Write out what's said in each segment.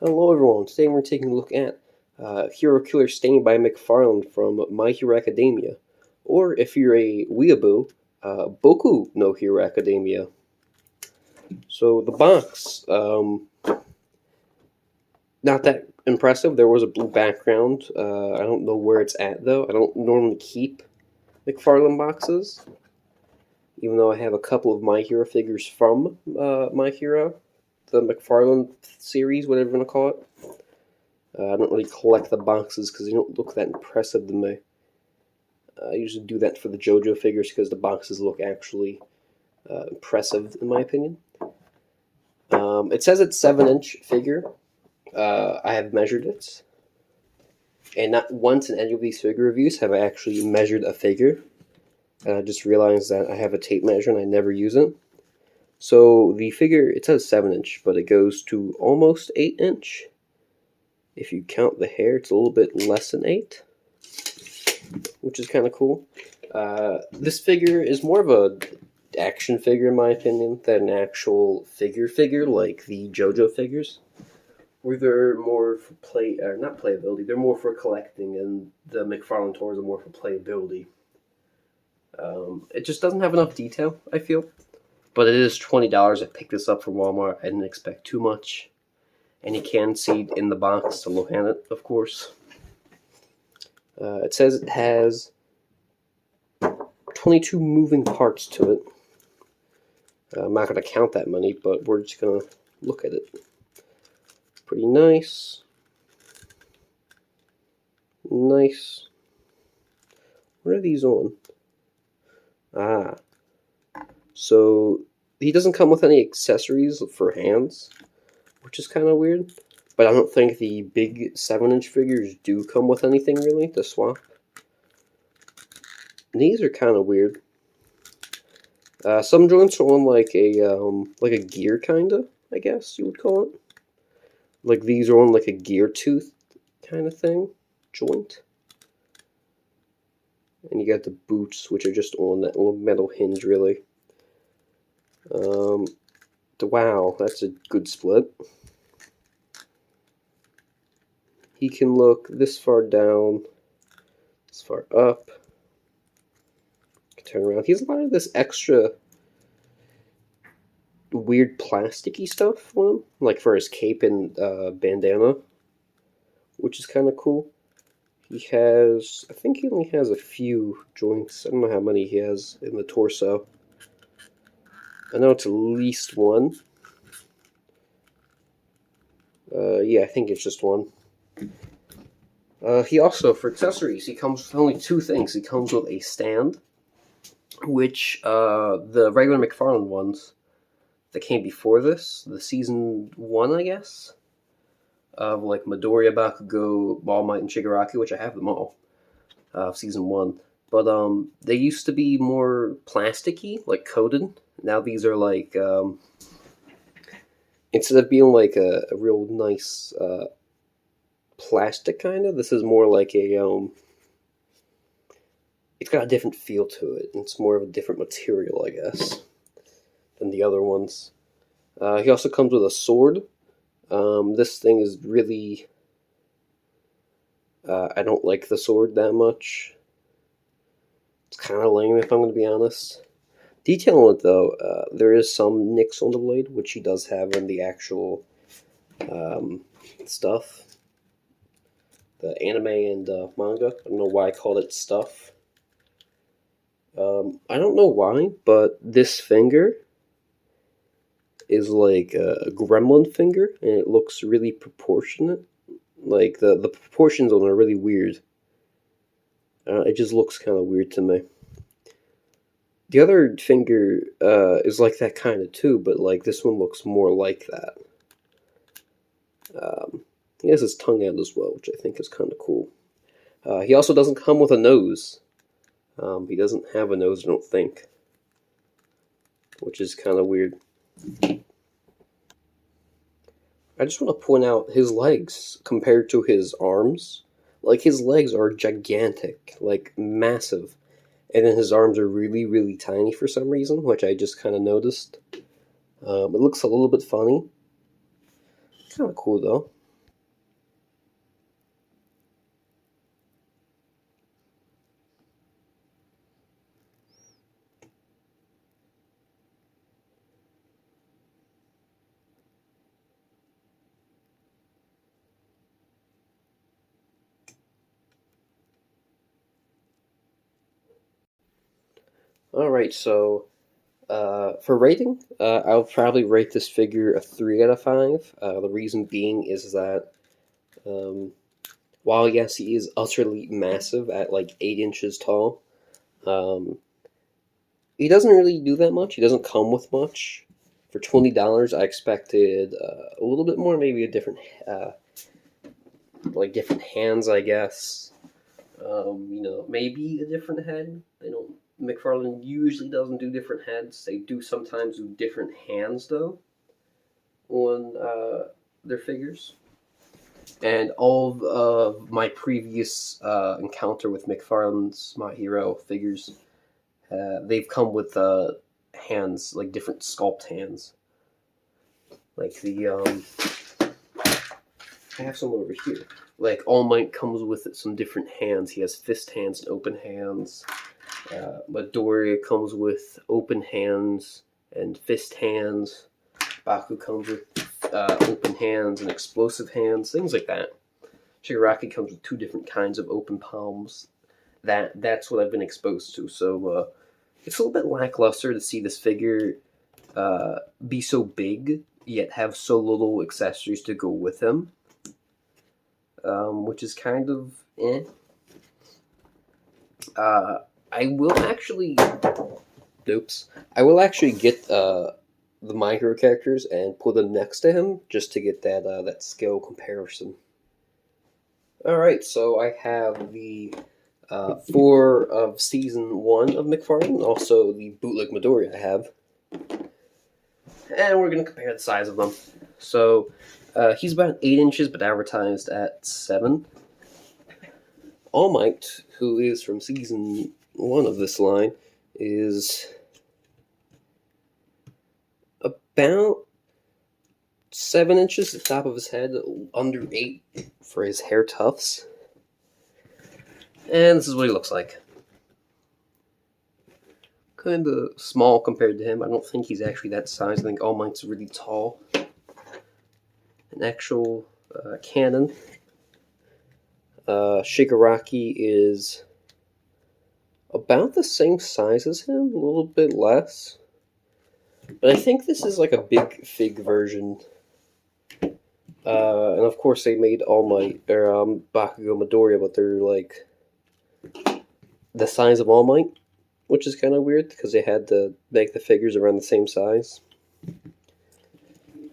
Hello everyone, today we're taking a look at Hero Killer Stain by McFarlane from My Hero Academia. Or if you're a weeaboo, Boku no Hero Academia. So the box, not that impressive. There was a blue background. I don't know where it's at though. I don't normally keep McFarlane boxes, even though I have a couple of My Hero figures from My Hero, the McFarlane series, whatever you want to call it. I don't really collect the boxes because they don't look that impressive to me. I usually do that for the JoJo figures because the boxes look actually impressive, in my opinion. It says it's 7-inch figure. I have measured it. And not once in any of these figure reviews have I actually measured a figure. I just realized that I have a tape measure and I never use it. So the figure, it says 7-inch, but it goes to almost 8-inch. If you count the hair, it's a little bit less than 8, which is kind of cool. This figure is more of a action figure, in my opinion, than an actual figure like the JoJo figures, where they're more for not playability. They're more for collecting, and the McFarlane toys are more for playability. It just doesn't have enough detail, I feel, but it is $20. I picked this up from Walmart. I didn't expect too much. And you can see in the box to look at it, of course. It says it has 22 moving parts to it. I'm not going to count that many, but we're just going to look at it. Pretty nice. Nice. What are these on? So he doesn't come with any accessories for hands, which is kind of weird. But I don't think the big 7-inch figures do come with anything really to swap. And these are kind of weird. Some joints are on like a gear kinda, I guess you would call it. Like these are on like a gear tooth kind of thing, joint. And you got the boots, which are just on that little metal hinge, really. Wow, that's a good split. He can look this far down, this far up. Can turn around. He has a lot of this extra weird plasticky stuff on him, like for his cape and bandana, which is kind of cool. He has, I think he only has a few joints. I don't know how many he has in the torso. I know it's at least one. Yeah, I think it's just one. He also, for accessories, he comes with only 2 things. He comes with a stand, which the regular McFarlane ones that came before this, the season 1, I guess, of like Midoriya, Bakugo, All Might, and Shigaraki, which I have them all, season 1. But they used to be more plasticky, like coated. Now these are like, instead of being like a real nice plastic kind of, this is more like a, it's got a different feel to it. It's more of a different material, I guess, than the other ones. He also comes with a sword. This thing is really, I don't like the sword that much. It's kind of lame, if I'm going to be honest. Detail on it, though, there is some nicks on the blade, which he does have in the actual stuff. The anime and manga. I don't know why I called it stuff. I don't know why, but this finger is like a gremlin finger, and it looks really proportionate. Like, the proportions on it are really weird. It just looks kind of weird to me. The other finger is like that kind of too, but like this one looks more like that. He has his tongue out as well, which I think is kind of cool. He also doesn't come with a nose. He doesn't have a nose, I don't think, which is kind of weird. I just want to point out his legs compared to his arms. Like, his legs are gigantic, like massive. And then his arms are really, really tiny for some reason, which I just kind of noticed. It looks a little bit funny. Kind of cool, though. Alright, so for rating, I'll probably rate this figure a 3 out of 5. The reason being is that um, while, yes, he is utterly massive at like 8 inches tall, um, he doesn't really do that much. He doesn't come with much. For $20, I expected a little bit more, maybe a different, like different hands, I guess. Maybe a different head. They don't. McFarlane usually doesn't do different heads. They do sometimes do different hands though on their figures. And all of my previous encounter with McFarlane's My Hero figures, they've come with hands, like different sculpt hands. Like I have some over here. Like All Might comes with some different hands. He has fist hands and open hands. Midoriya comes with open hands and fist hands. Baku comes with open hands and explosive hands, things like that. Shigaraki comes with two different kinds of open palms. That's what I've been exposed to. So it's a little bit lackluster to see this figure be so big yet have so little accessories to go with him, which is kind of eh. I will actually, oops, I will actually get the My Hero characters and put them next to him just to get that scale comparison. All right, so I have the 4 of season 1 of McFarlane, also the bootleg Midoriya I have, and we're gonna compare the size of them. So he's about 8 inches, but advertised at 7. All Might, who is from season 1 of this line, is about 7 inches at the top of his head, under 8 for his hair tufts. And this is what he looks like. Kind of small compared to him. I don't think he's actually that size. I think All Might's really tall. An actual canon. Shigaraki is about the same size as him, a little bit less. But I think this is like a big fig version. And of course they made All Might, or Bakugo Midoriya, but they're like the size of All Might, which is kind of weird because they had to make the figures around the same size.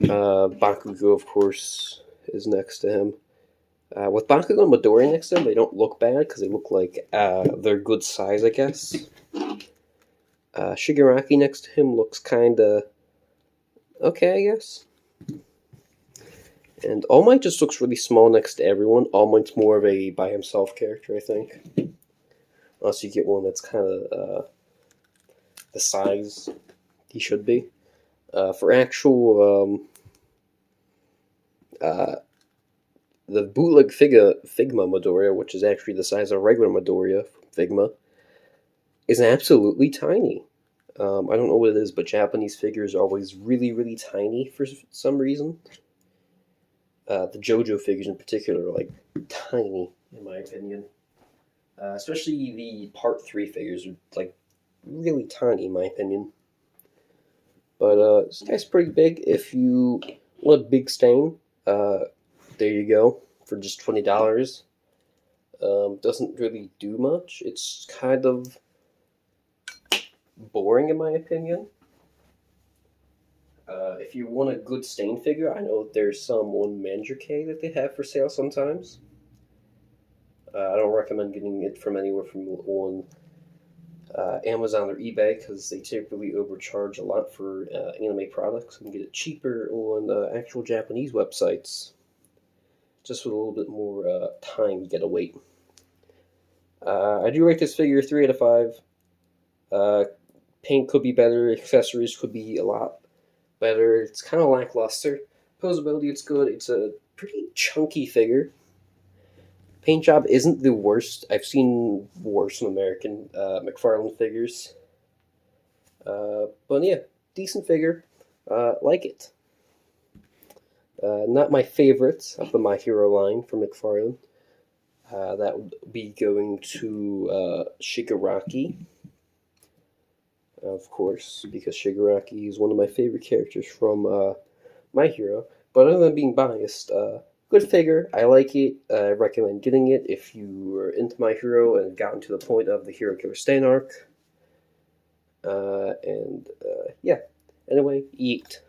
Bakugo, of course, is next to him. With Bakugo and Midoriya next to him, they don't look bad because they look like they're good size, I guess. Shigaraki next to him looks kind of okay, I guess. And All Might just looks really small next to everyone. All Might's more of a by himself character, I think. Unless you get one that's kind of the size he should be. For actual the bootleg Figma Midoriya, which is actually the size of regular Midoriya from Figma, is absolutely tiny. I don't know what it is, but Japanese figures are always really, really tiny for some reason. The JoJo figures in particular are like tiny, in my opinion. Especially the Part 3 figures are like really tiny, in my opinion. But this guy's pretty big. If you want a big stain, there you go for just $20. Doesn't really do much. It's kind of boring in my opinion. If you want a good stain figure, I know there's some on Mandrake that they have for sale sometimes. I don't recommend getting it from anywhere from on Amazon or eBay because they typically overcharge a lot for anime products. You can get it cheaper on actual Japanese websites, just with a little bit more time you gotta wait. I do rate this figure 3 out of 5. Paint could be better, accessories could be a lot better. It's kind of lackluster. Posability, it's good. It's a pretty chunky figure. Paint job isn't the worst. I've seen worse in American McFarlane figures. But yeah, decent figure. Like it. Not my favorite of the My Hero line from McFarlane. That would be going to Shigaraki. of course, because Shigaraki is one of my favorite characters from My Hero. But other than being biased, good figure. I like it. I recommend getting it if you are into My Hero and gotten to the point of the Hero Killer Stain arc. Yeah. Anyway, eat.